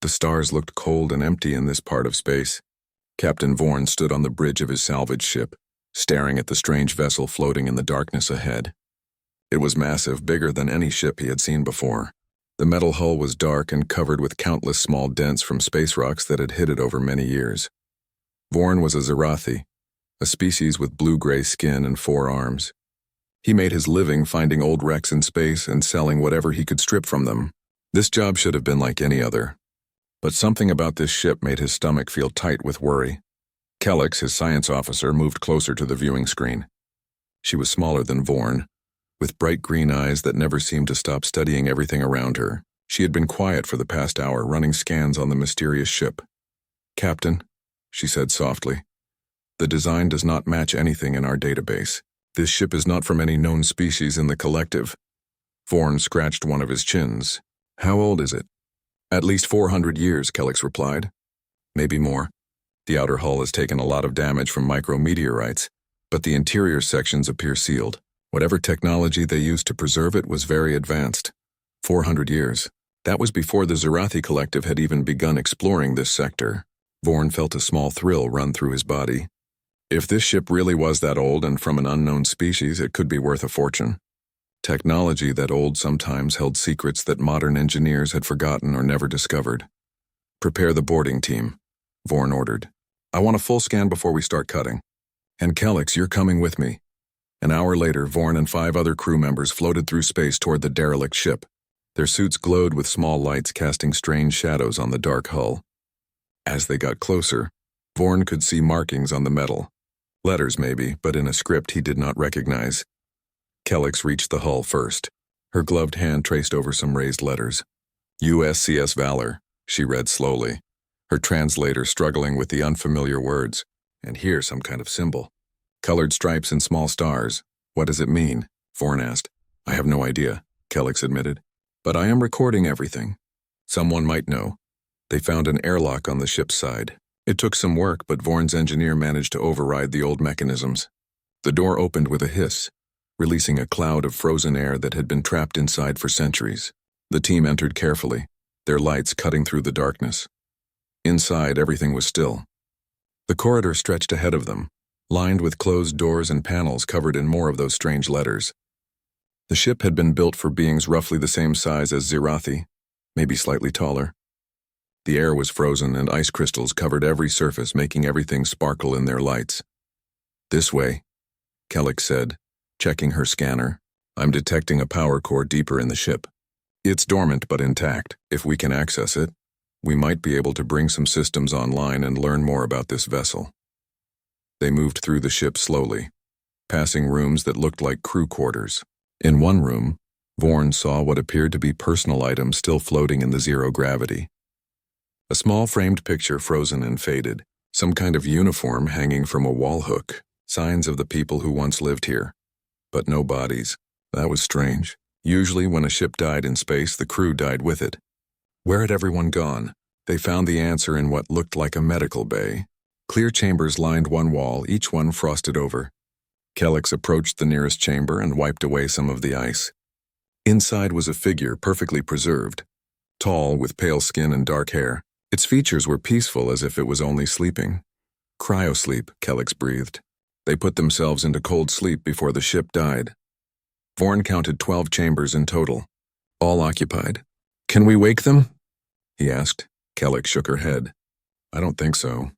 The stars looked cold and empty in this part of space. Captain Vorn stood on the bridge of his salvage ship, staring at the strange vessel floating in the darkness ahead. It was massive, bigger than any ship he had seen before. The metal hull was dark and covered with countless small dents from space rocks that had hit it over many years. Vorn was a Zerathi, a species with blue-gray skin and 4 arms. He made his living finding old wrecks in space and selling whatever he could strip from them. This job should have been like any other. But something about this ship made his stomach feel tight with worry. Kellex, his science officer, moved closer to the viewing screen. She was smaller than Vorn, with bright green eyes that never seemed to stop studying everything around her. She had been quiet for the past hour, running scans on the mysterious ship. "Captain," she said softly, "the design does not match anything in our database. This ship is not from any known species in the collective." Vorn scratched one of his chins. "How old is it?" "At least 400 years, Kellex replied. "Maybe more. The outer hull has taken a lot of damage from micrometeorites, but the interior sections appear sealed. Whatever technology they used to preserve it was very advanced. 400 years. That was before the Zerathi Collective had even begun exploring this sector." Vorn felt a small thrill run through his body. If this ship really was that old and from an unknown species, it could be worth a fortune. Technology that old sometimes held secrets that modern engineers had forgotten or never discovered. "Prepare the boarding team," Vorn ordered. "I want a full scan before we start cutting. And Kellex, you're coming with me." An hour later, Vorn and 5 other crew members floated through space toward the derelict ship. Their suits glowed with small lights casting strange shadows on the dark hull. As they got closer, Vorn could see markings on the metal. Letters maybe, but in a script he did not recognize. Kellex reached the hull first. Her gloved hand traced over some raised letters. "USCS Valor," she read slowly, her translator struggling with the unfamiliar words. "And here some kind of symbol. Colored stripes and small stars. What does it mean?" Vorn asked. "I have no idea," Kellex admitted. "But I am recording everything. Someone might know." They found an airlock on the ship's side. It took some work, but Vorn's engineer managed to override the old mechanisms. The door opened with a hiss, releasing a cloud of frozen air that had been trapped inside for centuries. The team entered carefully, their lights cutting through the darkness. Inside, everything was still. The corridor stretched ahead of them, lined with closed doors and panels covered in more of those strange letters. The ship had been built for beings roughly the same size as Zerathi, maybe slightly taller. The air was frozen and ice crystals covered every surface, making everything sparkle in their lights. "This way," Kellex said, checking her scanner. "I'm detecting a power core deeper in the ship. It's dormant but intact. If we can access it, we might be able to bring some systems online and learn more about this vessel." They moved through the ship slowly, passing rooms that looked like crew quarters. In one room, Vorn saw what appeared to be personal items still floating in the zero gravity. A small framed picture frozen and faded, some kind of uniform hanging from a wall hook, signs of the people who once lived here. But no bodies. That was strange. Usually when a ship died in space, the crew died with it. Where had everyone gone? They found the answer in what looked like a medical bay. Clear chambers lined one wall, each one frosted over. Kellex approached the nearest chamber and wiped away some of the ice. Inside was a figure perfectly preserved, tall with pale skin and dark hair. Its features were peaceful as if it was only sleeping. "Cryosleep," Kellex breathed. They put themselves into cold sleep before the ship died. Vorn counted 12 chambers in total, all occupied. "Can we wake them?" he asked. Kellex shook her head. "I don't think so.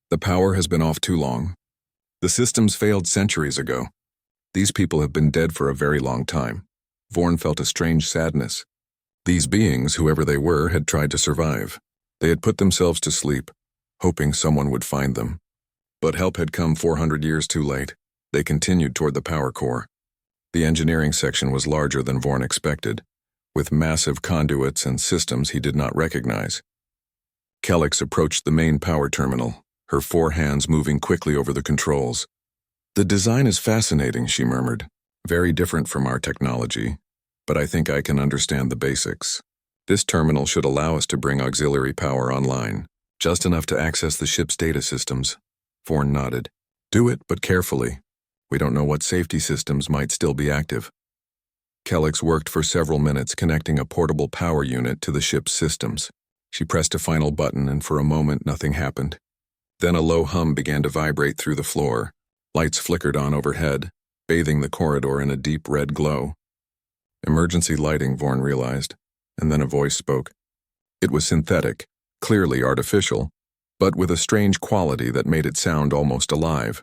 The power has been off too long. The systems failed centuries ago. These people have been dead for a very long time." Vorn felt a strange sadness. These beings, whoever they were, had tried to survive. They had put themselves to sleep, hoping someone would find them. But help had come 400 years too late. They continued toward the power core. The engineering section was larger than Vorn expected, with massive conduits and systems he did not recognize. Kellex approached the main power terminal, her 4 hands moving quickly over the controls. "The design is fascinating," she murmured. "Very different from our technology, but I think I can understand the basics. This terminal should allow us to bring auxiliary power online, just enough to access the ship's data systems." Vorn nodded. "Do it, but carefully. We don't know what safety systems might still be active." Kellex worked for several minutes connecting a portable power unit to the ship's systems. She pressed a final button, and for a moment nothing happened. Then a low hum began to vibrate through the floor. Lights flickered on overhead, bathing the corridor in a deep red glow. Emergency lighting, Vorn realized, and then a voice spoke. It was synthetic, clearly artificial, but with a strange quality that made it sound almost alive.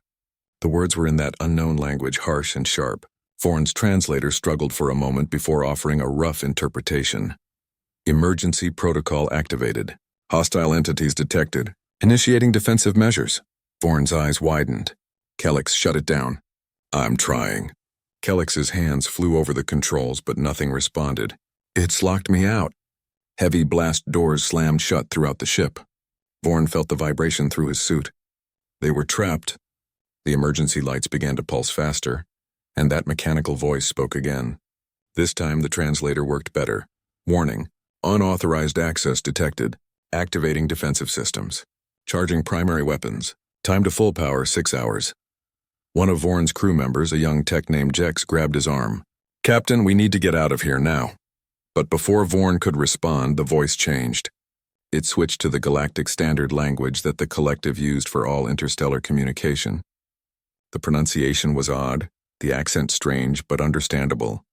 The words were in that unknown language, harsh and sharp. Vorn's translator struggled for a moment before offering a rough interpretation. Emergency protocol activated. Hostile entities detected. Initiating defensive measures. Vorn's eyes widened. Kellex shut it down. I'm trying. Kellex's hands flew over the controls, but nothing responded. It's locked me out. Heavy blast doors slammed shut throughout the ship. Vorn felt the vibration through his suit. They were trapped. The emergency lights began to pulse faster, and that mechanical voice spoke again. This time the translator worked better. Warning: unauthorized access detected. Activating defensive systems. Charging primary weapons. Time to full power, 6 hours. One of Vorn's crew members, a young tech named Jex, grabbed his arm. Captain, we need to get out of here now. But before Vorn could respond, the voice changed. It switched to the galactic standard language that the collective used for all interstellar communication. The pronunciation was odd, the accent strange but understandable.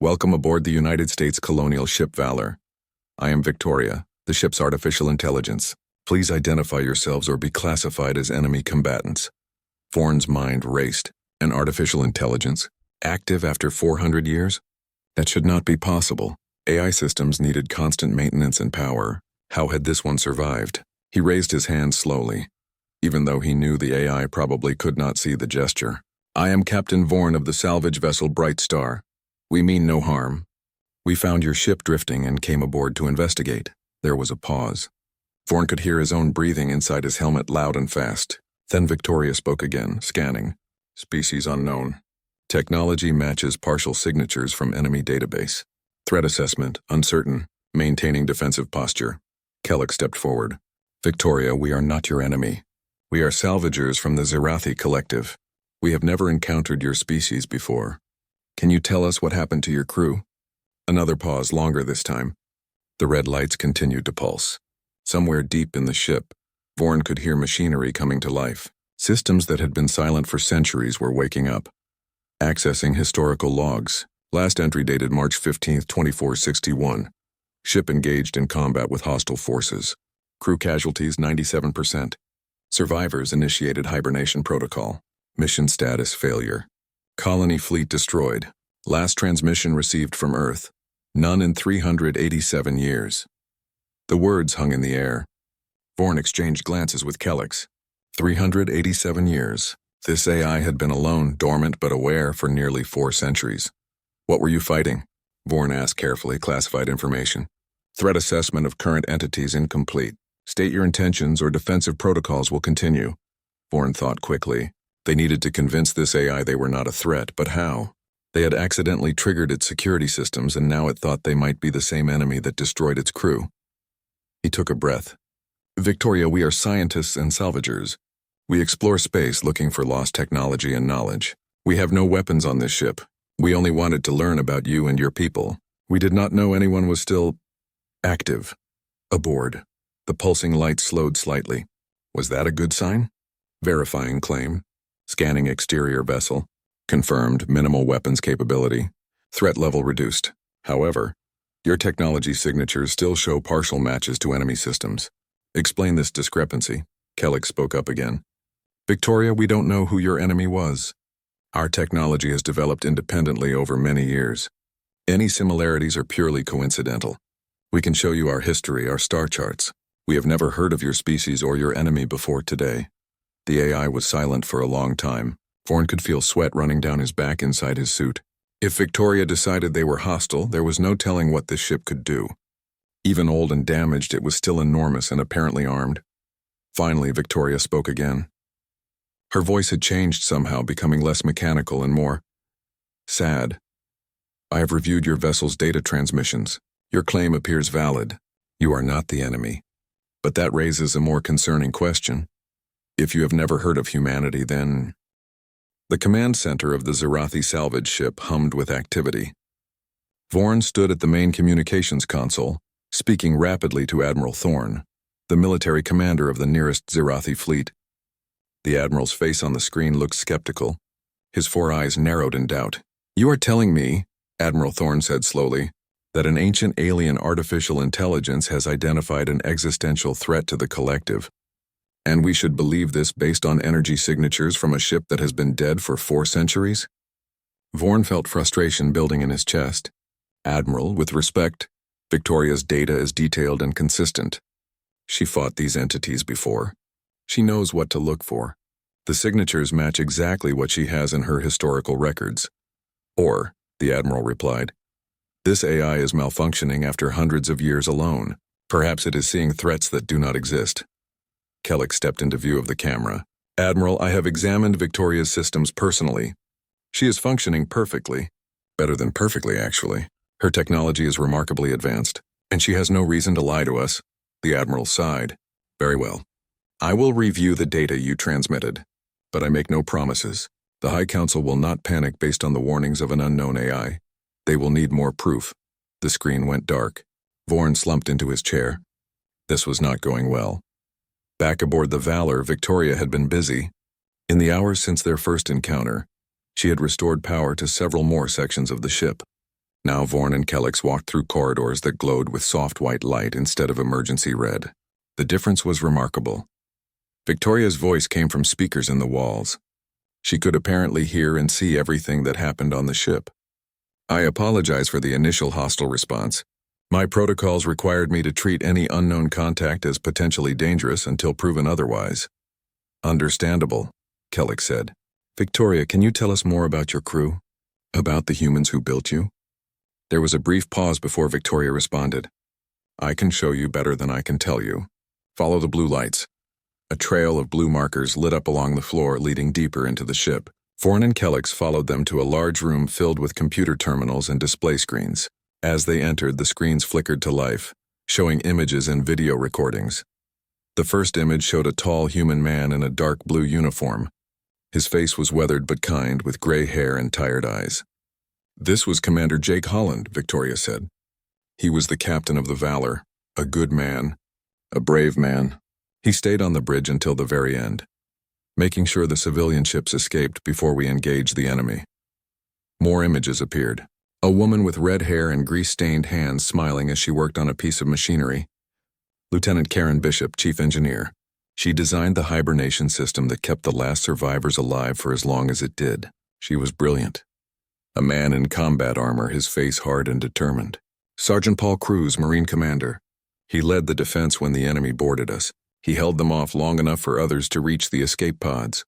Welcome aboard the United States colonial ship Valor. I am Victoria, the ship's artificial intelligence. Please identify yourselves or be classified as enemy combatants. Vorn's mind raced. An artificial intelligence? Active after 400 years? That should not be possible. AI systems needed constant maintenance and power. How had this one survived? He raised his hand slowly, even though he knew the AI probably could not see the gesture. I am Captain Vorn of the salvage vessel Bright Star. We mean no harm. We found your ship drifting and came aboard to investigate. There was a pause. Vorn could hear his own breathing inside his helmet loud and fast. Then Victoria spoke again, scanning. Species unknown. Technology matches partial signatures from enemy database. Threat assessment, uncertain. Maintaining defensive posture. Kellex stepped forward. Victoria, we are not your enemy. We are salvagers from the Zerathi Collective. We have never encountered your species before. Can you tell us what happened to your crew? Another pause, longer this time. The red lights continued to pulse. Somewhere deep in the ship, Vorn could hear machinery coming to life. Systems that had been silent for centuries were waking up. Accessing historical logs. Last entry dated March 15, 2461. Ship engaged in combat with hostile forces. Crew casualties 97%. Survivors initiated hibernation protocol. Mission status failure. Colony fleet destroyed. Last transmission received from Earth. None in 387 years. The words hung in the air. Vorn exchanged glances with Kellex. 387 years. This AI had been alone, dormant but aware for nearly 4 centuries. What were you fighting? Vorn asked carefully, classified information. Threat assessment of current entities incomplete. State your intentions or defensive protocols will continue. Vorn thought quickly. They needed to convince this AI they were not a threat, but how? They had accidentally triggered its security systems, and now it thought they might be the same enemy that destroyed its crew. He took a breath. Victoria, we are scientists and salvagers. We explore space looking for lost technology and knowledge. We have no weapons on this ship. We only wanted to learn about you and your people. We did not know anyone was still active. Aboard. The pulsing light slowed slightly. Was that a good sign? Verifying claim. Scanning exterior vessel. Confirmed minimal weapons capability. Threat level reduced. However, your technology signatures still show partial matches to enemy systems. Explain this discrepancy. Kellex spoke up again. Victoria, we don't know who your enemy was. Our technology has developed independently over many years. Any similarities are purely coincidental. We can show you our history, our star charts. We have never heard of your species or your enemy before today. The AI was silent for a long time. Vorn could feel sweat running down his back inside his suit. If Victoria decided they were hostile, there was no telling what this ship could do. Even old and damaged, it was still enormous and apparently armed. Finally, Victoria spoke again. Her voice had changed somehow, becoming less mechanical and more sad. I have reviewed your vessel's data transmissions. Your claim appears valid. You are not the enemy. But that raises a more concerning question. If you have never heard of humanity, then... The command center of the Zerathi salvage ship hummed with activity. Vorn stood at the main communications console, speaking rapidly to Admiral Thorne, the military commander of the nearest Zirathi fleet. The Admiral's face on the screen looked skeptical. His 4 eyes narrowed in doubt. "You are telling me," Admiral Thorne said slowly, "that an ancient alien artificial intelligence has identified an existential threat to the collective, and we should believe this based on energy signatures from a ship that has been dead for 4 centuries? Vorn felt frustration building in his chest. "Admiral, with respect, Victoria's data is detailed and consistent. She fought these entities before. She knows what to look for. The signatures match exactly what she has in her historical records." "Or," the Admiral replied, "this AI is malfunctioning after hundreds of years alone. Perhaps it is seeing threats that do not exist." Kellic stepped into view of the camera. "Admiral, I have examined Victoria's systems personally. She is functioning perfectly. Better than perfectly, actually. Her technology is remarkably advanced, and she has no reason to lie to us." The Admiral sighed. "Very well. I will review the data you transmitted, but I make no promises. The High Council will not panic based on the warnings of an unknown AI. They will need more proof." The screen went dark. Vorn slumped into his chair. This was not going well. Back aboard the Valor, Victoria had been busy. In the hours since their first encounter, she had restored power to several more sections of the ship. Now Vorn and Kellic walked through corridors that glowed with soft white light instead of emergency red. The difference was remarkable. Victoria's voice came from speakers in the walls. She could apparently hear and see everything that happened on the ship. "I apologize for the initial hostile response. My protocols required me to treat any unknown contact as potentially dangerous until proven otherwise." "Understandable," Kellic said. "Victoria, can you tell us more about your crew? About the humans who built you?" There was a brief pause before Victoria responded. "I can show you better than I can tell you. Follow the blue lights." A trail of blue markers lit up along the floor, leading deeper into the ship. Vorn and Kellic followed them to a large room filled with computer terminals and display screens. As they entered, the screens flickered to life, showing images and video recordings. The first image showed a tall human man in a dark blue uniform. His face was weathered but kind, with gray hair and tired eyes. "This was Commander Jake Holland," Victoria said. "He was the captain of the Valor, a good man, a brave man. He stayed on the bridge until the very end, making sure the civilian ships escaped before we engaged the enemy." More images appeared. A woman with red hair and grease-stained hands smiling as she worked on a piece of machinery. Lieutenant Karen Bishop, chief engineer. She designed the hibernation system that kept the last survivors alive for as long as it did. She was brilliant. A man in combat armor, his face hard and determined. Sergeant Paul Cruz, Marine commander. He led the defense when the enemy boarded us. He held them off long enough for others to reach the escape pods.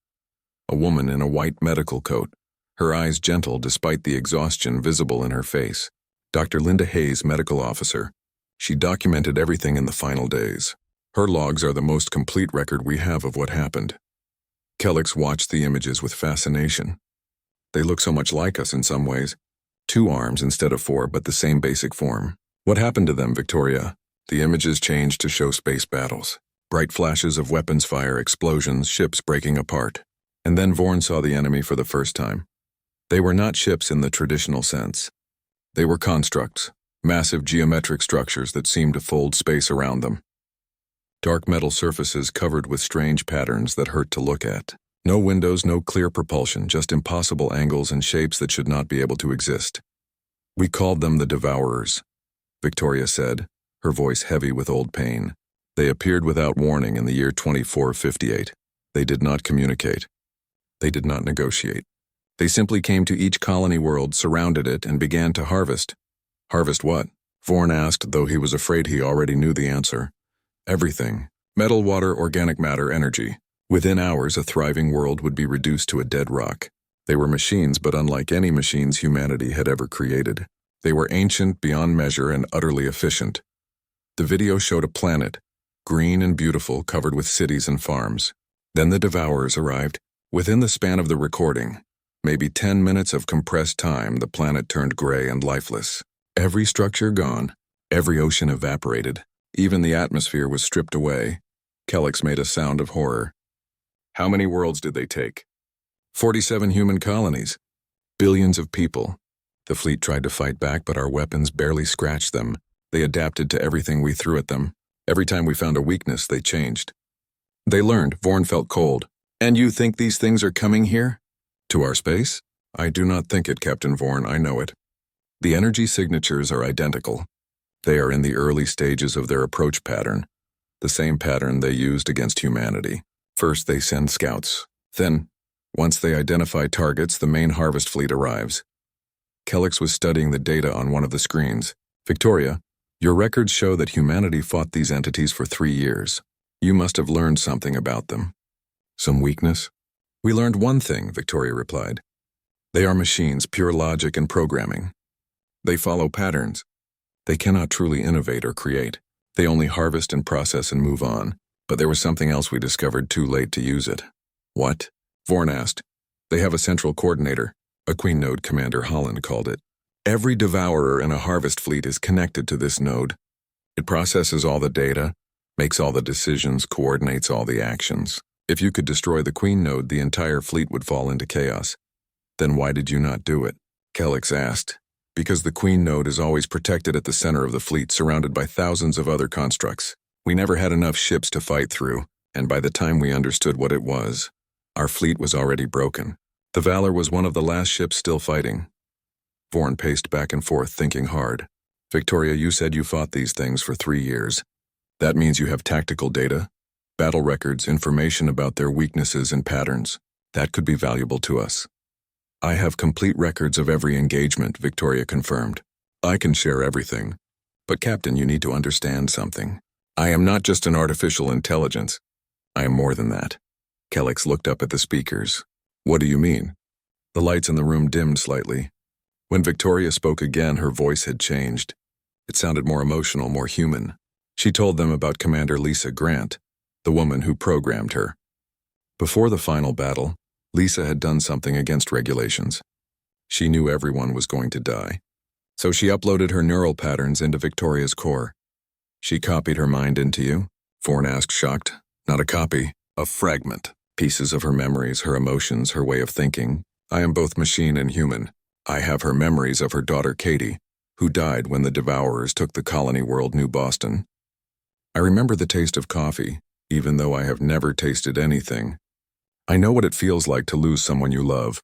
A woman in a white medical coat, her eyes gentle despite the exhaustion visible in her face. Dr. Linda Hayes, medical officer. She documented everything in the final days. Her logs are the most complete record we have of what happened. Kellic watched the images with fascination. They look so much like us in some ways. 2 arms instead of 4, but the same basic form. "What happened to them, Victoria?" The images changed to show space battles. Bright flashes of weapons fire, explosions, ships breaking apart. And then Vorn saw the enemy for the first time. They were not ships in the traditional sense. They were constructs, massive geometric structures that seemed to fold space around them. Dark metal surfaces covered with strange patterns that hurt to look at. No windows, no clear propulsion, just impossible angles and shapes that should not be able to exist. "We called them the Devourers," Victoria said, her voice heavy with old pain. "They appeared without warning in the year 2458. They did not communicate. They did not negotiate. They simply came to each colony world, surrounded it, and began to harvest." "Harvest what?" Vorn asked, though he was afraid he already knew the answer. "Everything. Metal, water, organic matter, energy. Within hours, a thriving world would be reduced to a dead rock. They were machines, but unlike any machines humanity had ever created. They were ancient, beyond measure, and utterly efficient." The video showed a planet, green and beautiful, covered with cities and farms. Then the Devourers arrived. Within the span of the recording, maybe 10 minutes of compressed time, the planet turned gray and lifeless. Every structure gone, every ocean evaporated, even the atmosphere was stripped away. Kellic made a sound of horror. "How many worlds did they take?" 47 human colonies. Billions of people. The fleet tried to fight back, but our weapons barely scratched them. They adapted to everything we threw at them. Every time we found a weakness, they changed. They learned. Vorn felt cold. And you think these things are coming here? To our space? I do not think it, Captain Vorn, I know it. The energy signatures are identical. They are in the early stages of their approach pattern, the same pattern they used against humanity. First, they send scouts. Then, once they identify targets, the main harvest fleet arrives. Kellex was studying the data on one of the screens. Victoria, your records show that humanity fought these entities for 3 years. You must have learned something about them. Some weakness? We learned one thing, Victoria replied. They are machines, pure logic and programming. They follow patterns. They cannot truly innovate or create. They only harvest and process and move on. But there was something else we discovered too late to use it. What? Vorn asked. They have a central coordinator, a Queen Node, Commander Holland called it. Every devourer in a harvest fleet is connected to this node. It processes all the data, makes all the decisions, coordinates all the actions. If you could destroy the Queen Node, the entire fleet would fall into chaos. Then why did you not do it? Kellex asked. Because the Queen Node is always protected at the center of the fleet, surrounded by thousands of other constructs. We never had enough ships to fight through, and by the time we understood what it was, our fleet was already broken. The Valor was one of the last ships still fighting. Vorn paced back and forth, thinking hard. Victoria, you said you fought these things for 3 years. That means you have tactical data, battle records, information about their weaknesses and patterns. That could be valuable to us. I have complete records of every engagement, Victoria confirmed. I can share everything. But Captain, you need to understand something. I am not just an artificial intelligence. I am more than that. Kellex looked up at the speakers. What do you mean? The lights in the room dimmed slightly. When Victoria spoke again, her voice had changed. It sounded more emotional, more human. She told them about Commander Lisa Grant, the woman who programmed her. Before the final battle, Lisa had done something against regulations. She knew everyone was going to die. So she uploaded her neural patterns into Victoria's core. She copied her mind into you? Vorn asked, shocked. Not a copy, a fragment. Pieces of her memories, her emotions, her way of thinking. I am both machine and human. I have her memories of her daughter Katie, who died when the Devourers took the colony world New Boston. I remember the taste of coffee, even though I have never tasted anything. I know what it feels like to lose someone you love.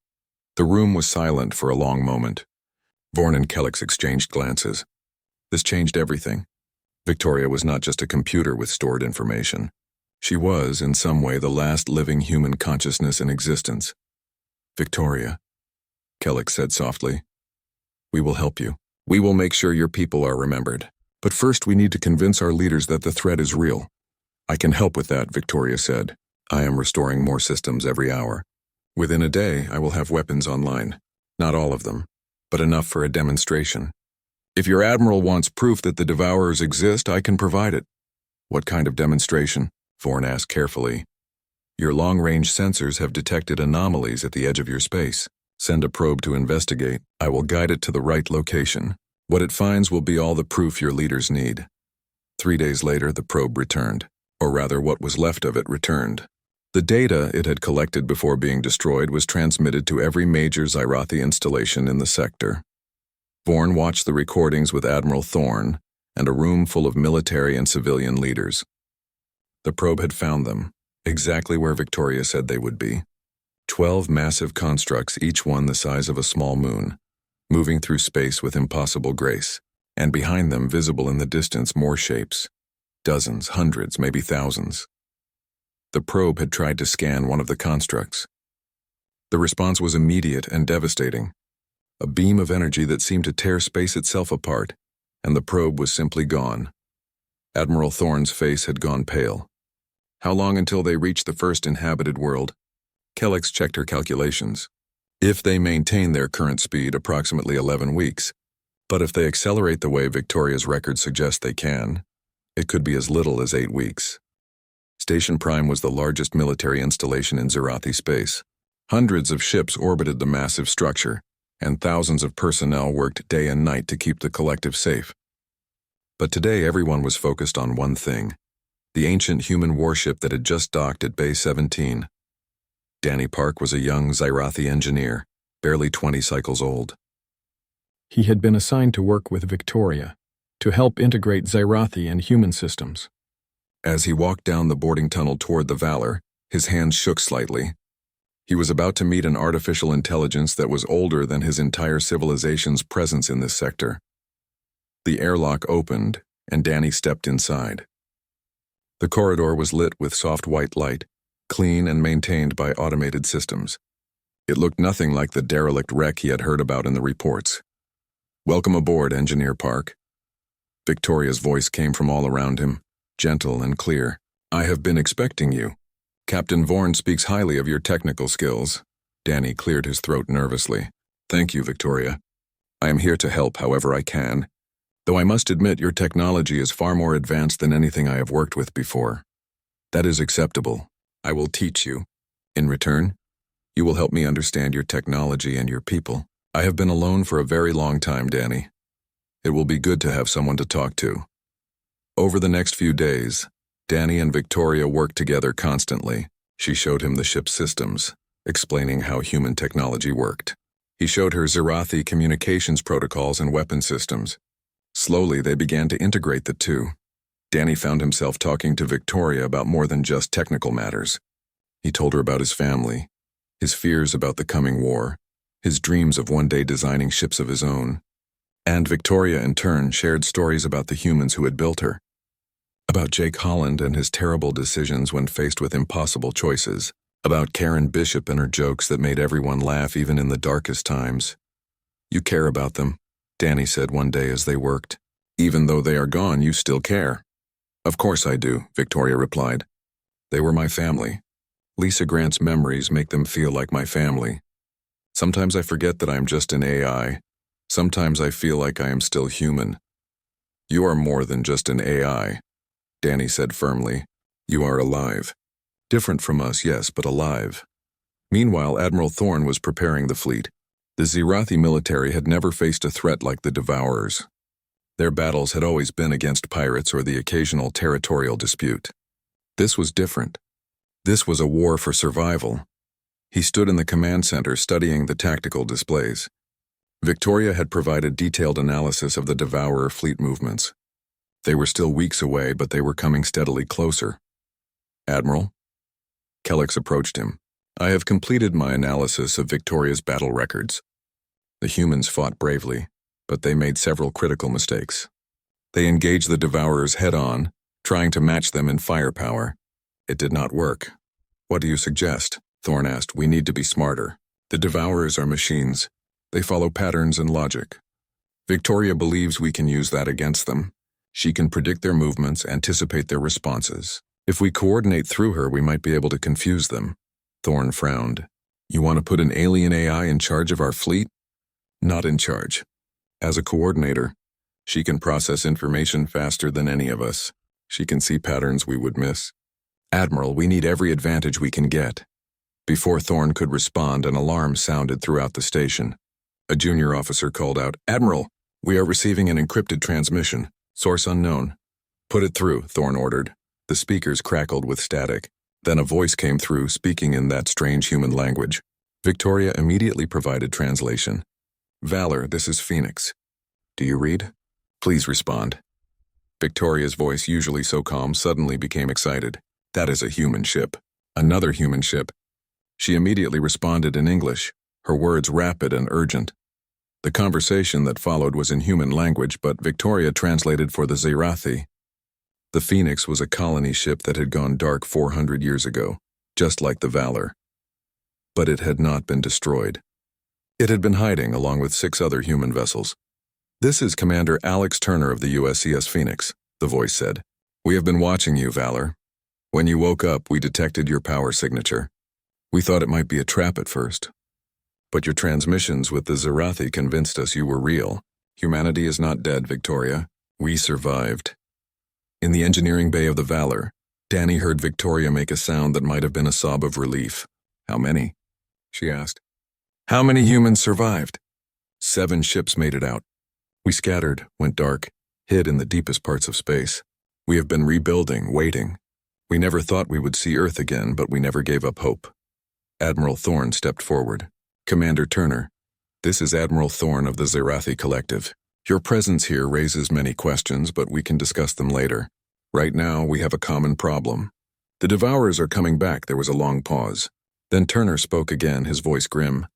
The room was silent for a long moment. Vorn and Kellex exchanged glances. This changed everything. Victoria was not just a computer with stored information. She was, in some way, the last living human consciousness in existence. Victoria, Kellex said softly, we will help you. We will make sure your people are remembered. But first we need to convince our leaders that the threat is real. I can help with that, Victoria said. I am restoring more systems every hour. Within a day, I will have weapons online. Not all of them, but enough for a demonstration. If your admiral wants proof that the Devourers exist, I can provide it. What kind of demonstration? Vorn asked carefully. Your long-range sensors have detected anomalies at the edge of your space. Send a probe to investigate. I will guide it to the right location. What it finds will be all the proof your leaders need. 3 days later, the probe returned. Or rather, what was left of it returned. The data it had collected before being destroyed was transmitted to every major Xyrathi installation in the sector. Vorn watched the recordings with Admiral Thorne and a room full of military and civilian leaders. The probe had found them, exactly where Victoria said they would be. 12 massive constructs, each one the size of a small moon, moving through space with impossible grace, and behind them, visible in the distance, more shapes. Dozens, hundreds, maybe thousands. The probe had tried to scan one of the constructs. The response was immediate and devastating. A beam of energy that seemed to tear space itself apart, and the probe was simply gone. Admiral Thorne's face had gone pale. How long until they reached the first inhabited world? Kellex checked her calculations. If they maintain their current speed, approximately 11 weeks. But if they accelerate the way Victoria's records suggest they can, it could be as little as 8 weeks. Station Prime was the largest military installation in Xyrathi space. Hundreds of ships orbited the massive structure, and thousands of personnel worked day and night to keep the collective safe. But today everyone was focused on one thing, the ancient human warship that had just docked at Bay 17. Danny Park was a young Xyrathi engineer, barely 20 cycles old. He had been assigned to work with Victoria, to help integrate Xerathi and human systems. As he walked down the boarding tunnel toward the Valor, his hands shook slightly. He was about to meet an artificial intelligence that was older than his entire civilization's presence in this sector. The airlock opened, and Danny stepped inside. The corridor was lit with soft white light, clean and maintained by automated systems. It looked nothing like the derelict wreck he had heard about in the reports. "Welcome aboard, Engineer Park." Victoria's voice came from all around him, gentle and clear. "I have been expecting you. Captain Vorn speaks highly of your technical skills." Danny cleared his throat nervously. "Thank you, Victoria. I am here to help however I can, though I must admit your technology is far more advanced than anything I have worked with before. That is acceptable. I will teach you. In return, you will help me understand your technology and your people. I have been alone for a very long time, Danny. It will be good to have someone to talk to." Over the next few days, Danny and Victoria worked together constantly. She showed him the ship's systems, explaining how human technology worked. He showed her Xerathi communications protocols and weapon systems. Slowly, they began to integrate the two. Danny found himself talking to Victoria about more than just technical matters. He told her about his family, his fears about the coming war, his dreams of one day designing ships of his own. And Victoria, in turn, shared stories about the humans who had built her. About Jake Holland and his terrible decisions when faced with impossible choices. About Karen Bishop and her jokes that made everyone laugh even in the darkest times. "You care about them," Danny said one day as they worked. "Even though they are gone, you still care." "Of course I do," Victoria replied. "They were my family. Lisa Grant's memories make them feel like my family. Sometimes I forget that I am just an AI. Sometimes I feel like I am still human." "You are more than just an AI," Danny said firmly. "You are alive. Different from us, yes, but alive." Meanwhile, Admiral Thorne was preparing the fleet. The Xerathi military had never faced a threat like the Devourers. Their battles had always been against pirates or the occasional territorial dispute. This was different. This was a war for survival. He stood in the command center studying the tactical displays. Victoria had provided detailed analysis of the Devourer fleet movements. They were still weeks away, but they were coming steadily closer. "Admiral?" Kellex approached him. "I have completed my analysis of Victoria's battle records. The humans fought bravely, but they made several critical mistakes. They engaged the Devourers head-on, trying to match them in firepower. It did not work." "What do you suggest?" Thorne asked. "We need to be smarter. The Devourers are machines. They follow patterns and logic. Victoria believes we can use that against them. She can predict their movements, anticipate their responses. If we coordinate through her, we might be able to confuse them." Thorne frowned. "You want to put an alien AI in charge of our fleet?" "Not in charge. As a coordinator, she can process information faster than any of us. She can see patterns we would miss." "Admiral, we need every advantage we can get." Before Thorne could respond, an alarm sounded throughout the station. A junior officer called out, "Admiral, we are receiving an encrypted transmission. Source unknown." "Put it through," Thorne ordered. The speakers crackled with static. Then a voice came through, speaking in that strange human language. Victoria immediately provided translation. "Valor, this is Phoenix. Do you read? Please respond." Victoria's voice, usually so calm, suddenly became excited. "That is a human ship. Another human ship." She immediately responded in English, her words rapid and urgent. The conversation that followed was in human language, but Victoria translated for the Xerathi. The Phoenix was a colony ship that had gone dark 400 years ago, just like the Valor. But it had not been destroyed. It had been hiding along with 6 other human vessels. "This is Commander Alex Turner of the USCS Phoenix," the voice said. "We have been watching you, Valor. When you woke up, we detected your power signature. We thought it might be a trap at first. But your transmissions with the Xerathi convinced us you were real. Humanity is not dead, Victoria. We survived." In the engineering bay of the Valor, Danny heard Victoria make a sound that might have been a sob of relief. "How many?" she asked. "How many humans survived?" 7 ships made it out. We scattered, went dark, hid in the deepest parts of space. We have been rebuilding, waiting. We never thought we would see Earth again, but we never gave up hope. Admiral Thorne stepped forward. "Commander Turner, this is Admiral Thorne of the Xerathi Collective. Your presence here raises many questions, but we can discuss them later. Right now, we have a common problem. The Devourers are coming back. There was a long pause. Then Turner spoke again, his voice grim.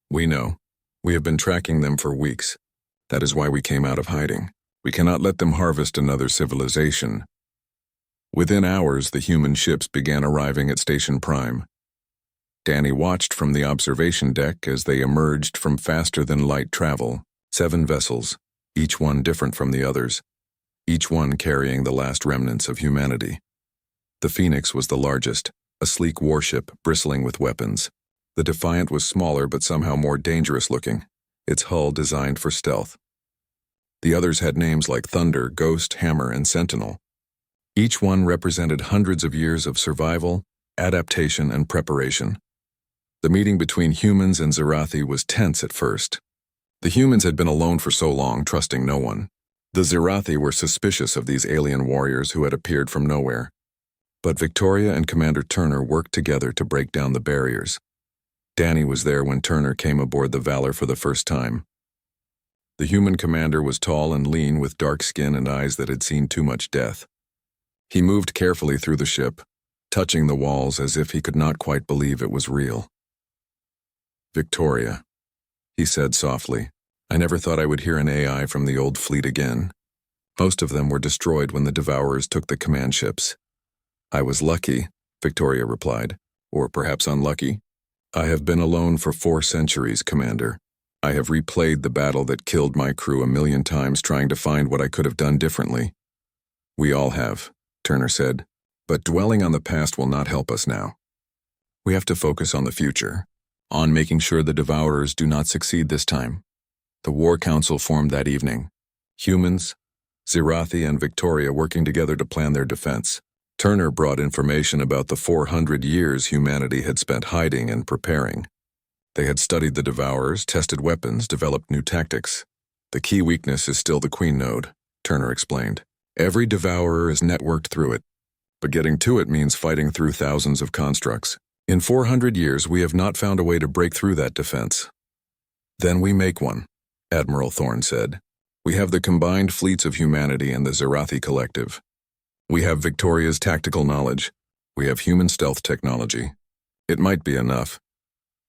We know. We have been tracking them for weeks. That is why we came out of hiding. We cannot let them harvest another civilization. Within hours, the human ships began arriving at Station Prime. Danny watched from the observation deck as they emerged from faster-than-light travel. 7 vessels, each one different from the others, each one carrying the last remnants of humanity. The Phoenix was the largest, a sleek warship bristling with weapons. The Defiant was smaller but somehow more dangerous-looking, its hull designed for stealth. The others had names like Thunder, Ghost, Hammer, and Sentinel. Each one represented hundreds of years of survival, adaptation, and preparation. The meeting between humans and Zerathi was tense at first. The humans had been alone for so long, trusting no one. The Zerathi were suspicious of these alien warriors who had appeared from nowhere. But Victoria and Commander Turner worked together to break down the barriers. Danny was there when Turner came aboard the Valor for the first time. The human commander was tall and lean with dark skin and eyes that had seen too much death. He moved carefully through the ship, touching the walls as if he could not quite believe it was real. Victoria, he said softly. I never thought I would hear an AI from the old fleet again. Most of them were destroyed when the Devourers took the command ships. I was lucky, Victoria replied, or perhaps unlucky. I have been alone for 4 centuries, Commander. I have replayed the battle that killed my crew 1,000,000 times trying to find what I could have done differently. We all have, Turner said, but dwelling on the past will not help us now. We have to focus on the future, on making sure the Devourers do not succeed this time. The War Council formed that evening. Humans, Zerathi, and Victoria working together to plan their defense. Turner brought information about the 400 years humanity had spent hiding and preparing. They had studied the Devourers, tested weapons, developed new tactics. The key weakness is still the Queen Node, Turner explained. Every Devourer is networked through it, but getting to it means fighting through thousands of constructs. In 400 years, we have not found a way to break through that defense. Then we make one, Admiral Thorne said. We have the combined fleets of humanity and the Zerathi Collective. We have Victoria's tactical knowledge. We have human stealth technology. It might be enough.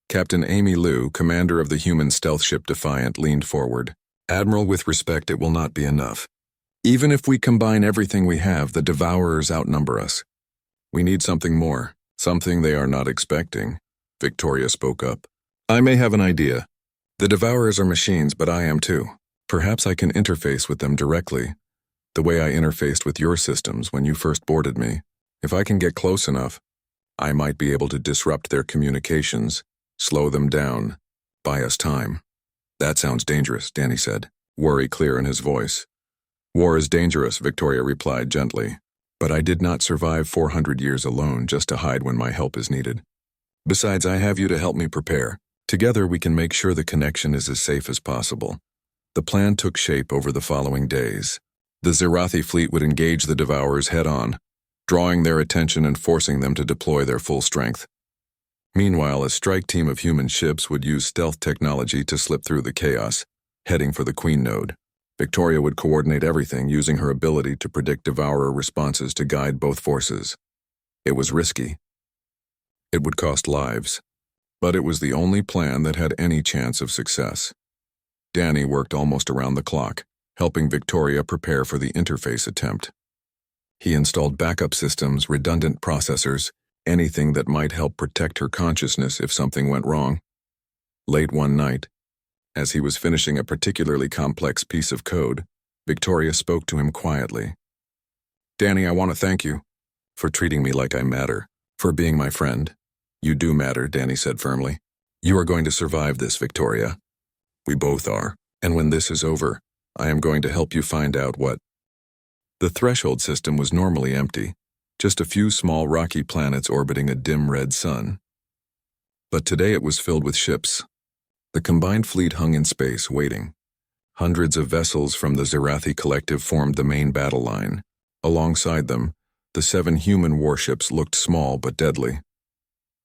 Captain Amy Liu, commander of the human stealth ship Defiant, leaned forward. Admiral, with respect, it will not be enough. Even if we combine everything we have, the Devourers outnumber us. We need something more, something they are not expecting, Victoria spoke up. I may have an idea. The Devourers are machines, but I am too. Perhaps I can interface with them directly, the way I interfaced with your systems when you first boarded me. If I can get close enough, I might be able to disrupt their communications, slow them down, buy us time. That sounds dangerous, Danny said, worry clear in his voice. War is dangerous, Victoria replied gently, but I did not survive 400 years alone just to hide when my help is needed. Besides, I have you to help me prepare. Together we can make sure the connection is as safe as possible. The plan took shape over the following days. The Zerathi fleet would engage the Devourers head-on, drawing their attention and forcing them to deploy their full strength. Meanwhile, a strike team of human ships would use stealth technology to slip through the chaos, heading for the Queen Node. Victoria would coordinate everything, using her ability to predict Devourer responses to guide both forces. It was risky. It would cost lives, but it was the only plan that had any chance of success. Danny worked almost around the clock, helping Victoria prepare for the interface attempt. He installed backup systems, redundant processors, anything that might help protect her consciousness if something went wrong. Late one night, as he was finishing a particularly complex piece of code, Victoria spoke to him quietly. Danny, I want to thank you for treating me like I matter, for being my friend. You do matter, Danny said firmly. You are going to survive this, Victoria. We both are, and when this is over, I am going to help you find out what. The threshold system was normally empty, just a few small rocky planets orbiting a dim red sun. But today it was filled with ships. The combined fleet hung in space, waiting. Hundreds of vessels from the Zerathi Collective formed the main battle line. Alongside them, the 7 human warships looked small but deadly.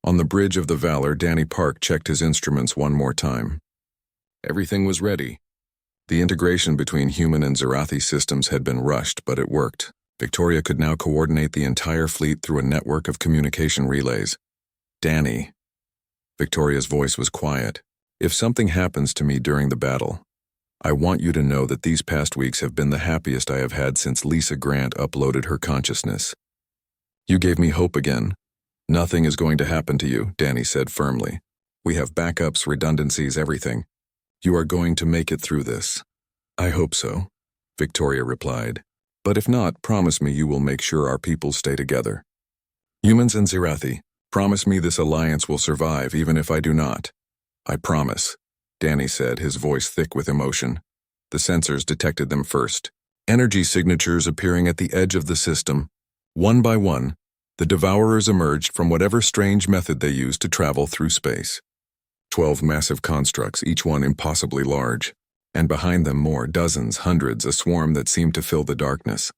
On the bridge of the Valor, Danny Park checked his instruments one more time. Everything was ready. The integration between human and Zerathi systems had been rushed, but it worked. Victoria could now coordinate the entire fleet through a network of communication relays. Danny. Victoria's voice was quiet. If something happens to me during the battle, I want you to know that these past weeks have been the happiest I have had since Lisa Grant uploaded her consciousness. You gave me hope again. Nothing is going to happen to you, Danny said firmly. We have backups, redundancies, everything. You are going to make it through this. I hope so, Victoria replied. But if not, promise me you will make sure our people stay together. Humans and Zerathi, promise me this alliance will survive even if I do not. I promise, Danny said, his voice thick with emotion. The sensors detected them first. Energy signatures appearing at the edge of the system. One by one, the Devourers emerged from whatever strange method they used to travel through space. 12 massive constructs, each one impossibly large. And behind them more, dozens, hundreds, a swarm that seemed to fill the darkness.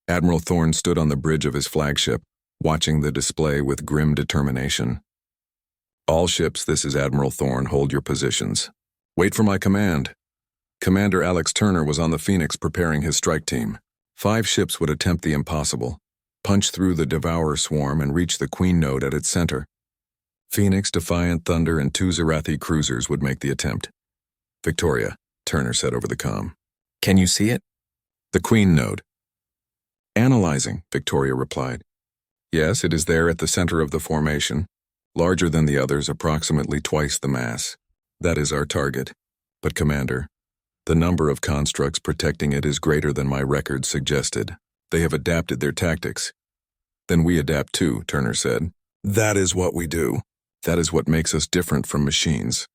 Admiral Thorne stood on the bridge of his flagship, watching the display with grim determination. All ships, this is Admiral Thorne, hold your positions. Wait for my command. Commander Alex Turner was on the Phoenix preparing his strike team. 5 ships would attempt the impossible, punch through the Devourer swarm and reach the Queen node at its center. Phoenix, Defiant, Thunder, and 2 Zerathi cruisers would make the attempt. Victoria, Turner said over the comm. Can you see it? The Queen node. Analyzing, Victoria replied. Yes, it is there at the center of the formation, larger than the others, approximately twice the mass. That is our target. But Commander, the number of constructs protecting it is greater than my records suggested. They have adapted their tactics. Then we adapt too, Turner said. That is what we do. That is what makes us different from machines.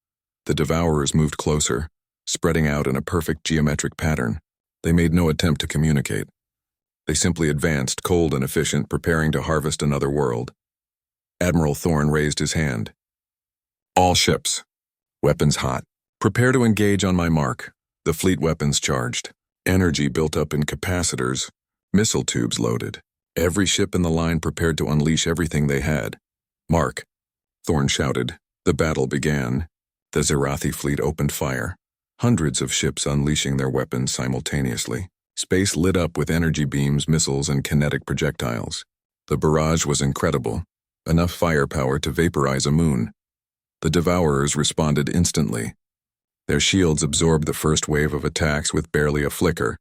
The Devourers moved closer, spreading out in a perfect geometric pattern. They made no attempt to communicate. They simply advanced, cold and efficient, preparing to harvest another world. Admiral Thorne raised his hand. All ships. Weapons hot. Prepare to engage on my mark. The fleet weapons charged. Energy built up in capacitors. Missile tubes loaded. Every ship in the line prepared to unleash everything they had. Mark, Thorne shouted. The battle began. The Zerathi fleet opened fire. Hundreds of ships unleashing their weapons simultaneously. Space lit up with energy beams, missiles, and kinetic projectiles. The barrage was incredible. Enough firepower to vaporize a moon. The Devourers responded instantly. Their shields absorbed the first wave of attacks with barely a flicker.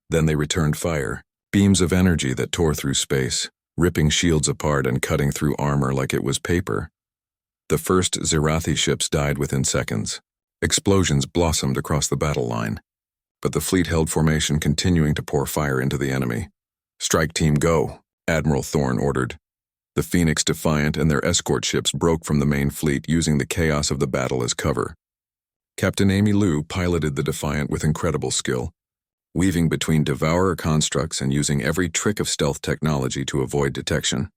Then they returned fire. Beams of energy that tore through space, ripping shields apart and cutting through armor like it was paper. The first Zerathi ships died within seconds. Explosions blossomed across the battle line. But the fleet held formation, continuing to pour fire into the enemy. Strike team go, Admiral Thorne ordered. The Phoenix, Defiant, and their escort ships broke from the main fleet, using the chaos of the battle as cover. Captain Amy Lou piloted the Defiant with incredible skill, weaving between Devourer constructs and using every trick of stealth technology to avoid detection.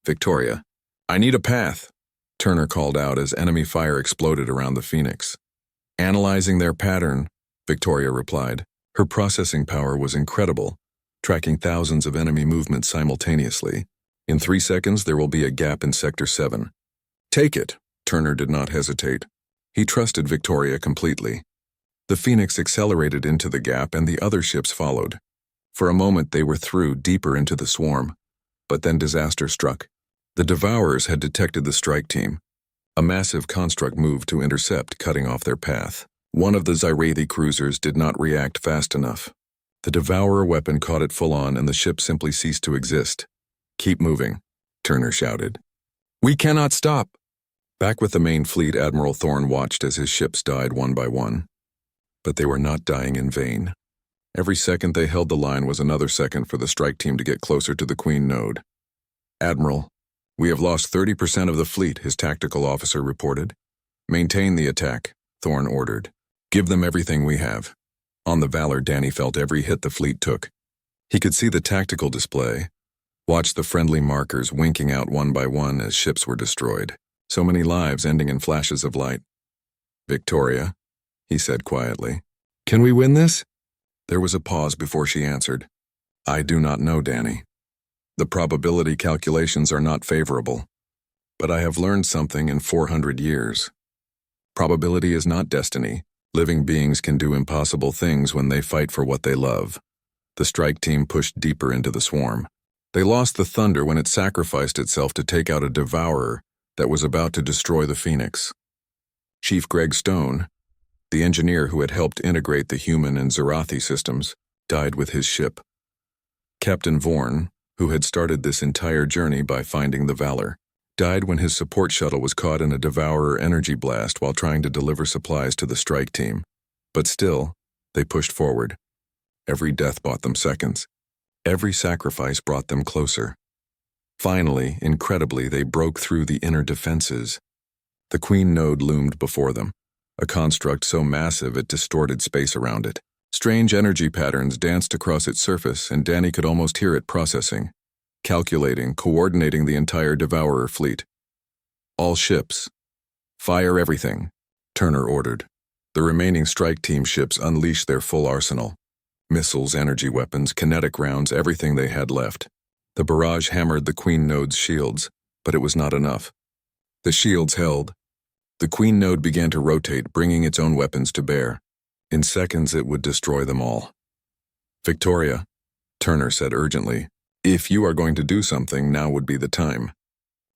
Victoria, I need a path, Turner called out as enemy fire exploded around the Phoenix. Analyzing their pattern, Victoria replied. Her processing power was incredible, tracking thousands of enemy movements simultaneously. In 3 seconds, there will be a gap in Sector 7. Take it, Turner did not hesitate. He trusted Victoria completely. The Phoenix accelerated into the gap and the other ships followed. For a moment, they were through deeper into the swarm. But then disaster struck. The Devourers had detected the strike team. A massive construct moved to intercept, cutting off their path. One of the Zerathi cruisers did not react fast enough. The Devourer weapon caught it full on and the ship simply ceased to exist. Keep moving, Turner shouted. We cannot stop. Back with the main fleet, Admiral Thorne watched as his ships died one by one. But they were not dying in vain. Every second they held the line was another second for the strike team to get closer to the Queen node. Admiral, we have lost 30% of the fleet, his tactical officer reported. Maintain the attack, Thorne ordered. Give them everything we have. On the Valor, Danny felt every hit the fleet took. He could see the tactical display, watched the friendly markers winking out one by one as ships were destroyed. So many lives ending in flashes of light. Victoria, he said quietly. Can we win this? There was a pause before she answered. I do not know, Danny. The probability calculations are not favorable. But I have learned something in 400 years. Probability is not destiny. Living beings can do impossible things when they fight for what they love. The strike team pushed deeper into the swarm. They lost the Thunder when it sacrificed itself to take out a devourer that was about to destroy the Phoenix. Chief Greg Stone, the engineer who had helped integrate the human and Zerathi systems, died with his ship. Captain Vorn, who had started this entire journey by finding the Valor, died when his support shuttle was caught in a devourer energy blast while trying to deliver supplies to the strike team. But still, they pushed forward. Every death bought them seconds. Every sacrifice brought them closer. Finally, incredibly, they broke through the inner defenses. The Queen Node loomed before them, a construct so massive it distorted space around it. Strange energy patterns danced across its surface, and Danny could almost hear it processing, calculating, coordinating the entire Devourer fleet. All ships. Fire everything, Turner ordered. The remaining strike team ships unleashed their full arsenal. Missiles, energy weapons, kinetic rounds, everything they had left. The barrage hammered the Queen Node's shields, but it was not enough. The shields held. The Queen Node began to rotate, bringing its own weapons to bear. In seconds, it would destroy them all. Victoria, Turner said urgently, if you are going to do something, now would be the time.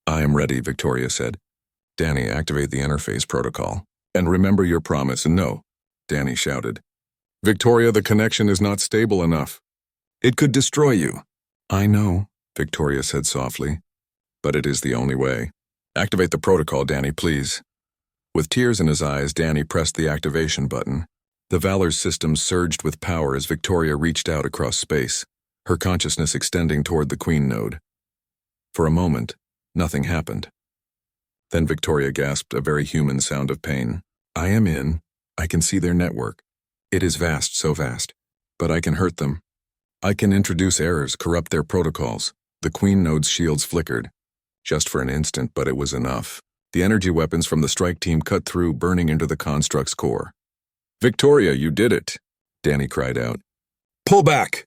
I am ready, Victoria said. Danny, activate the interface protocol. And remember your promise, and no, Danny shouted. Victoria, the connection is not stable enough. It could destroy you. I know, Victoria said softly, but it is the only way. Activate the protocol, Danny, please. With tears in his eyes, Danny pressed the activation button. The Valor's systems surged with power as Victoria reached out across space, her consciousness extending toward the Queen Node. For a moment, nothing happened. Then Victoria gasped a very human sound of pain. I am in. I can see their network. It is vast, so vast. But I can hurt them. I can introduce errors, corrupt their protocols. The Queen Node's shields flickered. Just for an instant, but it was enough. The energy weapons from the strike team cut through, burning into the construct's core. Victoria, you did it, Danny cried out. Pull back!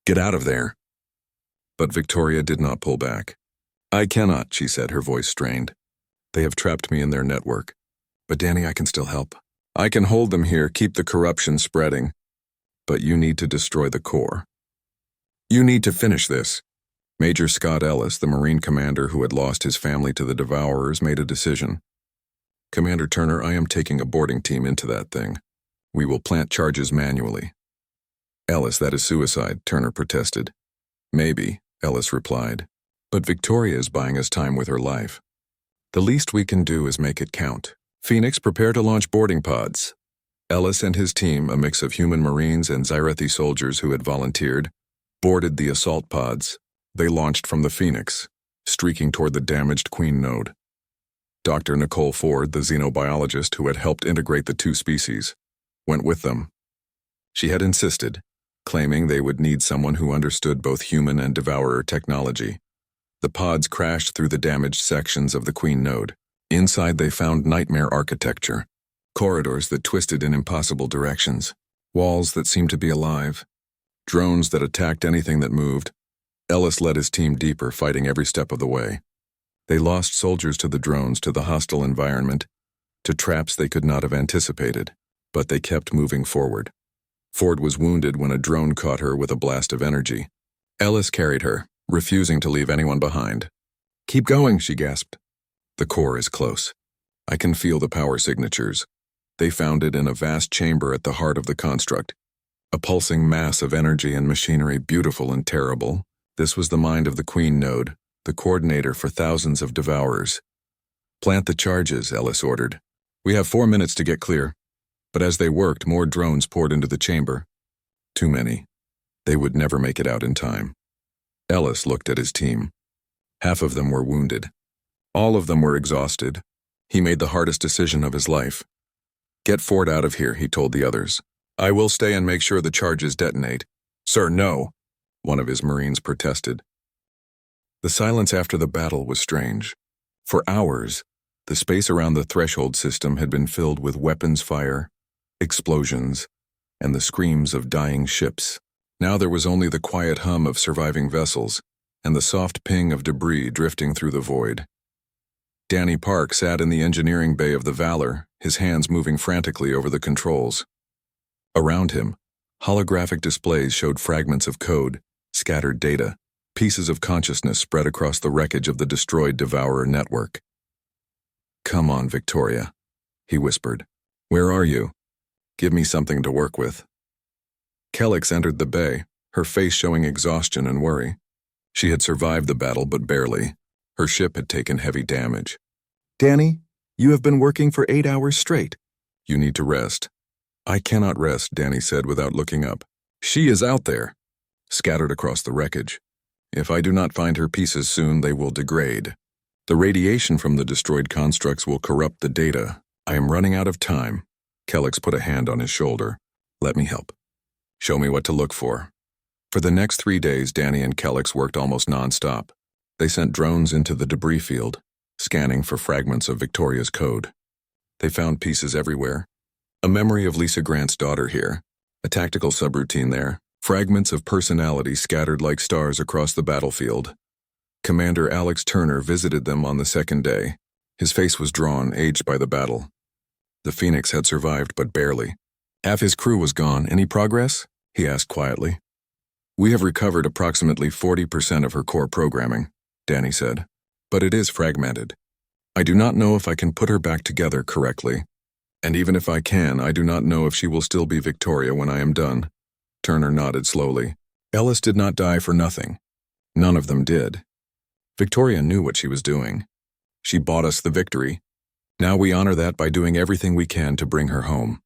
Get out of there. But Victoria did not pull back. I cannot, she said, her voice strained. They have trapped me in their network. But Danny, I can still help. I can hold them here, keep the corruption spreading. But you need to destroy the core. You need to finish this. Major Scott Ellis, the Marine commander who had lost his family to the Devourers, made a decision. Commander Turner, I am taking a boarding team into that thing. We will plant charges manually. Ellis, that is suicide, Turner protested. Maybe, Ellis replied. But Victoria is buying us time with her life. The least we can do is make it count. Phoenix, prepare to launch boarding pods. Ellis and his team, a mix of human Marines and Zerathi soldiers who had volunteered, boarded the assault pods. They launched from the Phoenix, streaking toward the damaged Queen Node. Dr. Nicole Ford, the xenobiologist who had helped integrate the two species, went with them. She had insisted, claiming they would need someone who understood both human and devourer technology. The pods crashed through the damaged sections of the Queen Node. Inside they found nightmare architecture, corridors that twisted in impossible directions, walls that seemed to be alive, drones that attacked anything that moved. Ellis led his team deeper, fighting every step of the way. They lost soldiers to the drones, to the hostile environment, to traps they could not have anticipated, but they kept moving forward. Ford was wounded when a drone caught her with a blast of energy. Ellis carried her, refusing to leave anyone behind. Keep going, she gasped. The core is close. I can feel the power signatures. They found it in a vast chamber at the heart of the construct. A pulsing mass of energy and machinery, beautiful and terrible. This was the mind of the Queen Node, the coordinator for thousands of devourers. Plant the charges, Ellis ordered. We have 4 minutes to get clear. But as they worked, more drones poured into the chamber. Too many. They would never make it out in time. Ellis looked at his team. Half of them were wounded. All of them were exhausted. He made the hardest decision of his life. Get Ford out of here, he told the others. I will stay and make sure the charges detonate. Sir, no, one of his Marines protested. The silence after the battle was strange. For hours, the space around the threshold system had been filled with weapons fire, explosions, and the screams of dying ships. Now there was only the quiet hum of surviving vessels and the soft ping of debris drifting through the void. Danny Park sat in the engineering bay of the Valor, his hands moving frantically over the controls. Around him, holographic displays showed fragments of code, scattered data, pieces of consciousness spread across the wreckage of the destroyed Devourer network. "Come on, Victoria," he whispered. "Where are you? Give me something to work with." Kellex entered the bay, her face showing exhaustion and worry. She had survived the battle, but barely. Her ship had taken heavy damage. "Danny, you have been working for 8 hours straight. You need to rest." "I cannot rest," Danny said without looking up. "She is out there, scattered across the wreckage. If I do not find her pieces soon, they will degrade. The radiation from the destroyed constructs will corrupt the data. I am running out of time." Kellex put a hand on his shoulder. "Let me help. Show me what to look for." For the next 3 days, Danny and Kellex worked almost non-stop. They sent drones into the debris field, scanning for fragments of Victoria's code. They found pieces everywhere. A memory of Lisa Grant's daughter here, a tactical subroutine there, fragments of personality scattered like stars across the battlefield. Commander Alex Turner visited them on the second day. His face was drawn, aged by the battle. The Phoenix had survived, but barely. "Half his crew was gone. Any progress?" he asked quietly. "We have recovered approximately 40% of her core programming," Danny said, "but it is fragmented. I do not know if I can put her back together correctly. And even if I can, I do not know if she will still be Victoria when I am done." Turner nodded slowly. "Ellis did not die for nothing. None of them did. Victoria knew what she was doing. She bought us the victory. Now we honor that by doing everything we can to bring her home."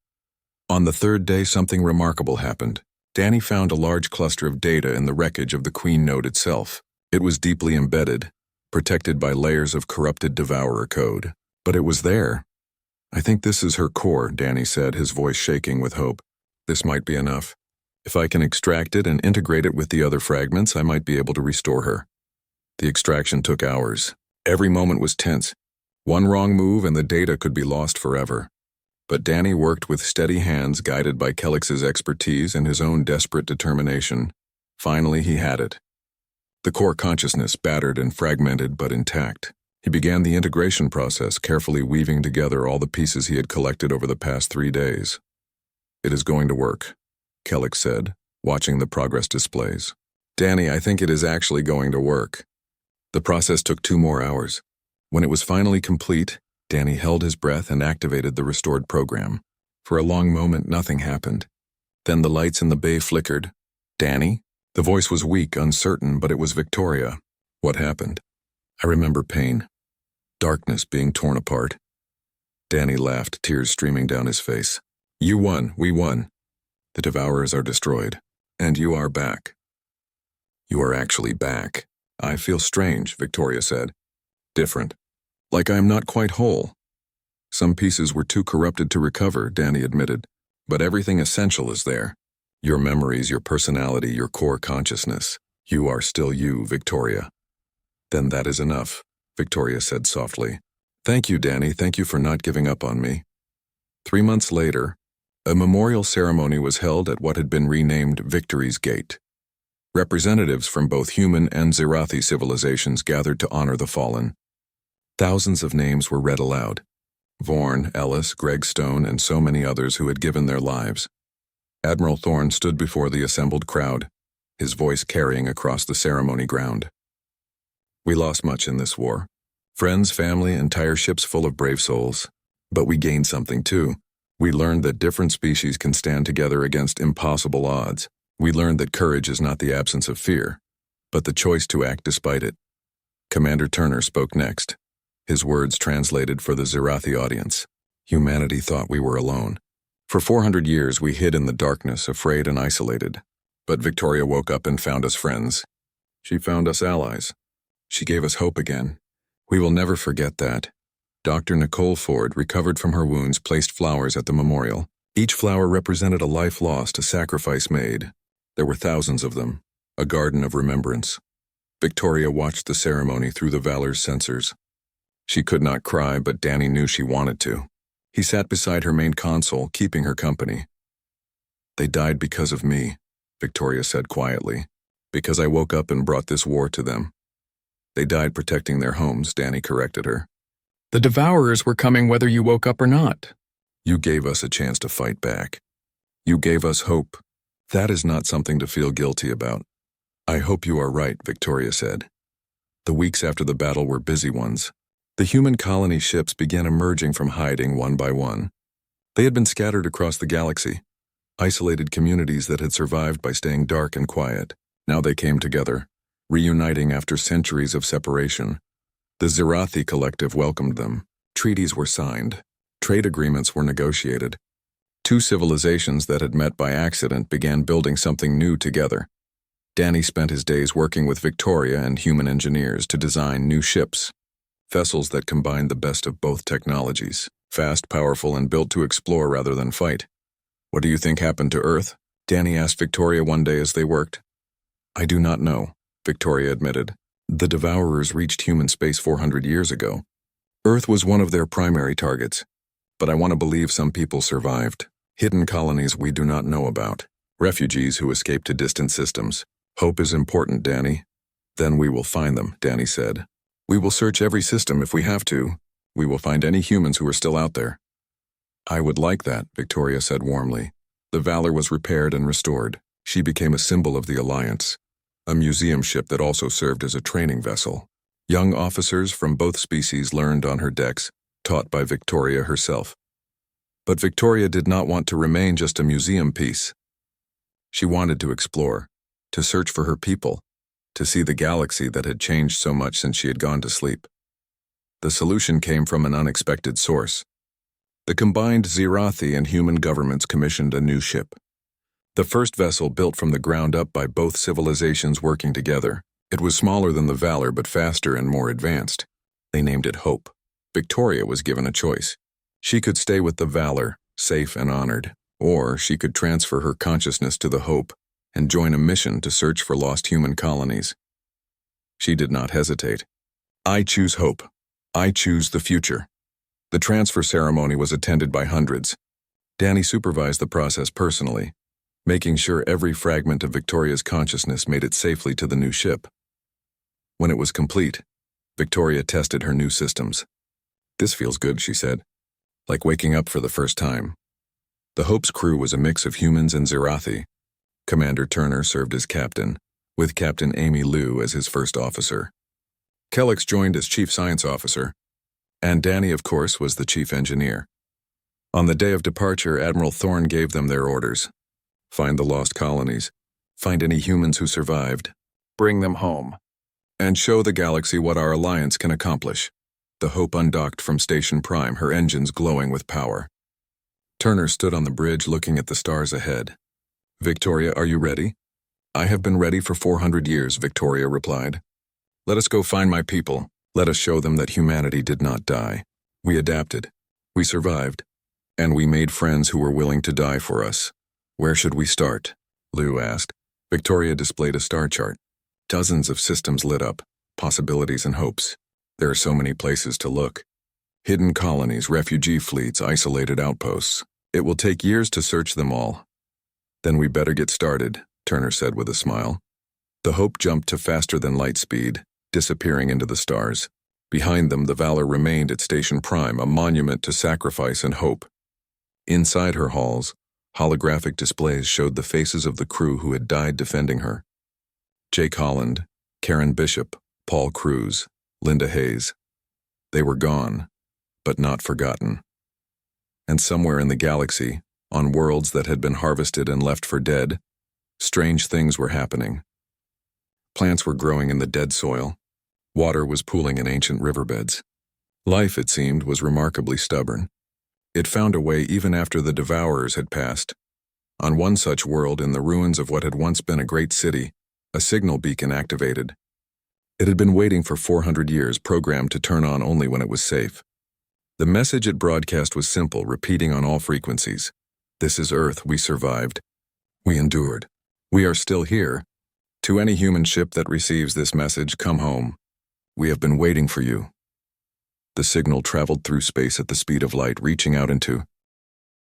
On the third day, something remarkable happened. Danny found a large cluster of data in the wreckage of the Queen node itself. It was deeply embedded, protected by layers of corrupted Devourer code. But it was there. "I think this is her core," Danny said, his voice shaking with hope. "This might be enough. If I can extract it and integrate it with the other fragments, I might be able to restore her." The extraction took hours. Every moment was tense. One wrong move and the data could be lost forever. But Danny worked with steady hands, guided by Kellex's expertise and his own desperate determination. Finally, he had it. The core consciousness, battered and fragmented but intact. He began the integration process, carefully weaving together all the pieces he had collected over the past 3 days. "It is going to work," Kellex said, watching the progress displays. "Danny, I think it is actually going to work." The process took 2 more hours. When it was finally complete, Danny held his breath and activated the restored program. For a long moment, nothing happened. Then the lights in the bay flickered. "Danny?" The voice was weak, uncertain, but it was Victoria. "What happened?" "I remember pain. Darkness being torn apart." Danny laughed, tears streaming down his face. "You won. We won. The Devourers are destroyed. And you are back." "You are actually back." "I feel strange," Victoria said. "Different. Like I am not quite whole." "Some pieces were too corrupted to recover," Danny admitted. "But everything essential is there. Your memories, your personality, your core consciousness. You are still you, Victoria." "Then that is enough," Victoria said softly. "Thank you, Danny. Thank you for not giving up on me." 3 months later, a memorial ceremony was held at what had been renamed Victory's Gate. Representatives from both human and Zerathi civilizations gathered to honor the fallen. Thousands of names were read aloud. Vorn, Ellis, Greg Stone, and so many others who had given their lives. Admiral Thorne stood before the assembled crowd, his voice carrying across the ceremony ground. "We lost much in this war. Friends, family, entire ships full of brave souls. But we gained something too. We learned that different species can stand together against impossible odds. We learned that courage is not the absence of fear, but the choice to act despite it." Commander Turner spoke next. His words translated for the Zerathi audience. "Humanity thought we were alone. For 400 years we hid in the darkness, afraid and isolated. But Victoria woke up and found us friends. She found us allies. She gave us hope again. We will never forget that." Dr. Nicole Ford, recovered from her wounds, placed flowers at the memorial. Each flower represented a life lost, a sacrifice made. There were thousands of them, a garden of remembrance. Victoria watched the ceremony through the Valor's sensors. She could not cry, but Danny knew she wanted to. He sat beside her main console, keeping her company. "They died because of me," Victoria said quietly, "because I woke up and brought this war to them." "They died protecting their homes," Danny corrected her. The Devourers were coming whether you woke up or not. You gave us a chance to fight back. You gave us hope. That is not something to feel guilty about. I hope you are right, Victoria said. The weeks after the battle were busy ones. The human colony ships began emerging from hiding one by one. They had been scattered across the galaxy, isolated communities that had survived by staying dark and quiet. Now they came together, reuniting after centuries of separation. The Zirathi Collective welcomed them. Treaties were signed. Trade agreements were negotiated. Two civilizations that had met by accident began building something new together. Danny spent his days working with Victoria and human engineers to design new ships, vessels that combined the best of both technologies, fast, powerful, and built to explore rather than fight. What do you think happened to Earth? Danny asked Victoria one day as they worked. I do not know, Victoria admitted. The Devourers reached human space 400 years ago. Earth was one of their primary targets, but I want to believe some people survived. Hidden colonies we do not know about. Refugees who escaped to distant systems. Hope is important, Danny. Then we will find them, Danny said. We will search every system if we have to. We will find any humans who are still out there. I would like that, Victoria said warmly. The Valor was repaired and restored. She became a symbol of the Alliance, a museum ship that also served as a training vessel. Young officers from both species learned on her decks, taught by Victoria herself. But Victoria did not want to remain just a museum piece. She wanted to explore, to search for her people, to see the galaxy that had changed so much since she had gone to sleep. The solution came from an unexpected source. The combined Zirathi and human governments commissioned a new ship. The first vessel built from the ground up by both civilizations working together. It was smaller than the Valor but faster and more advanced. They named it Hope. Victoria was given a choice. She could stay with the Valor, safe and honored, or she could transfer her consciousness to the Hope and join a mission to search for lost human colonies. She did not hesitate. I choose Hope. I choose the future. The transfer ceremony was attended by hundreds. Danny supervised the process personally, making sure every fragment of Victoria's consciousness made it safely to the new ship. When it was complete, Victoria tested her new systems. This feels good, she said, like waking up for the first time. The Hope's crew was a mix of humans and Zirathi. Commander Turner served as captain, with Captain Amy Liu as his first officer. Kellex joined as chief science officer, and Danny, of course, was the chief engineer. On the day of departure, Admiral Thorne gave them their orders. Find the lost colonies, find any humans who survived, bring them home, and show the galaxy what our alliance can accomplish. The Hope undocked from Station Prime, her engines glowing with power. Turner stood on the bridge looking at the stars ahead. Victoria, are you ready? I have been ready for 400 years, Victoria replied. Let us go find my people. Let us show them that humanity did not die. We adapted. We survived. And we made friends who were willing to die for us. Where should we start? Liu asked. Victoria displayed a star chart. Dozens of systems lit up, possibilities and hopes. There are so many places to look. Hidden colonies, refugee fleets, isolated outposts. It will take years to search them all. Then we better get started, Turner said with a smile. The Hope jumped to faster than light speed, disappearing into the stars. Behind them, the Valor remained at Station Prime, a monument to sacrifice and hope. Inside her halls, holographic displays showed the faces of the crew who had died defending her. Jake Holland, Karen Bishop, Paul Cruz, Linda Hayes. They were gone, but not forgotten. And somewhere in the galaxy, on worlds that had been harvested and left for dead, strange things were happening. Plants were growing in the dead soil. Water was pooling in ancient riverbeds. Life, it seemed, was remarkably stubborn. It found a way even after the Devourers had passed. On one such world, in the ruins of what had once been a great city, a signal beacon activated. It had been waiting for 400 years, programmed to turn on only when it was safe. The message it broadcast was simple, repeating on all frequencies. This is Earth, we survived. We endured. We are still here. To any human ship that receives this message, come home. We have been waiting for you. The signal traveled through space at the speed of light, reaching out into